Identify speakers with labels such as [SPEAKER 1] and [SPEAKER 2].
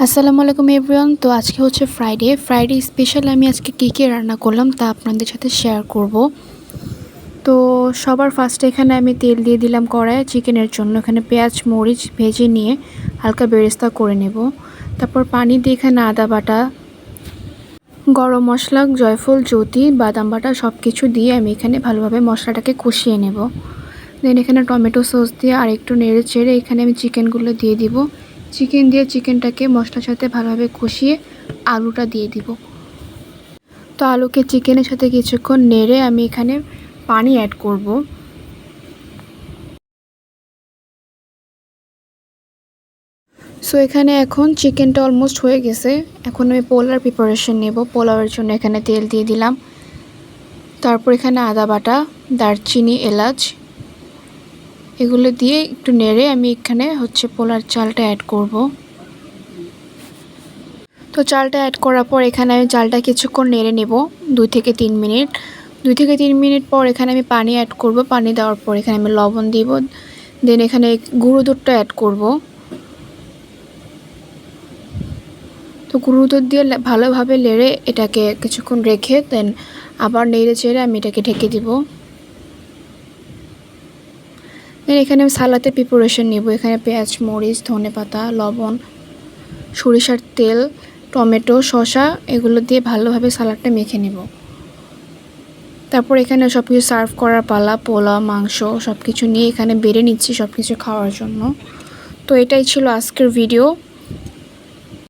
[SPEAKER 1] আসসালামু আলাইকুম এভরিওয়ান। তো আজকে হচ্ছে ফ্রাইডে স্পেশাল আমি আজকে কী রান্না করলাম তা আপনাদের সাথে শেয়ার করব। তো সবার ফার্স্টে এখানে আমি তেল দিয়ে দিলাম কড়াইয়ে চিকেনের জন্য। এখানে পেঁয়াজ মরিচ ভেজে নিয়ে হালকা বেরেস্তা করে নেব। তারপর পানি দিয়ে এখানে আদা বাটা, গরম মশলা, জয়ফল, জ্যোতি, বাদাম বাটা সব কিছু দিয়ে আমি এখানে ভালোভাবে মশলাটাকে কষিয়ে নেব। দেন এখানে টমেটো সস দিয়ে আর একটু নেড়ে চেড়ে এখানে আমি চিকেনগুলো দিয়ে দিব। চিকেন দিয়ে চিকেনটাকে মশলার সাথে ভালোভাবে কষিয়ে আলুটা দিয়ে দিব। তো আলুকে চিকেনের সাথে কিছুক্ষণ নেড়ে আমি এখানে পানি অ্যাড করব। সো এখানে এখন চিকেনটা অলমোস্ট হয়ে গেছে। এখন আমি পোলার প্রিপারেশন নেব। পোলাওয়ের জন্য এখানে তেল দিয়ে দিলাম। তারপর এখানে আদা বাটা, দারচিনি, এলাচ এগুলো দিয়ে একটু নেড়ে আমি এখানে পোলার চালটা অ্যাড করব। তো চালটা অ্যাড করার পর এখানে আমি চালটা কিছুক্ষণ নেড়ে নেব 2 থেকে 3 মিনিট। 2 থেকে 3 মিনিট পর এখানে আমি পানি অ্যাড করব। পানি দেওয়ার পর এখানে আমি লবণ দিব। দেন এখানে গুঁড়ো দুধটা অ্যাড করব। তো গুঁড়ো দুধ দিয়ে ভালোভাবে নেড়ে এটাকে কিছুক্ষণ রেখে দেন আবার নেড়ে চেড়ে আমি এটাকে ঢেকে দিব। দেন এখানে আমি সালাদের প্রিপারেশন নেব। এখানে পেঁয়াজ, মরিচ, ধনেপাতা, লবণ, সরিষার তেল, টমেটো, শসা এগুলো দিয়ে ভালোভাবে সালাডটা মেখে নেব। তারপর এখানে সব কিছু সার্ভ করার পালা। পোলাও, মাংস সব কিছু নিয়ে এখানে বেড়ে নিচ্ছি সব কিছু খাওয়ার জন্য। তো এটাই ছিল আজকের ভিডিও।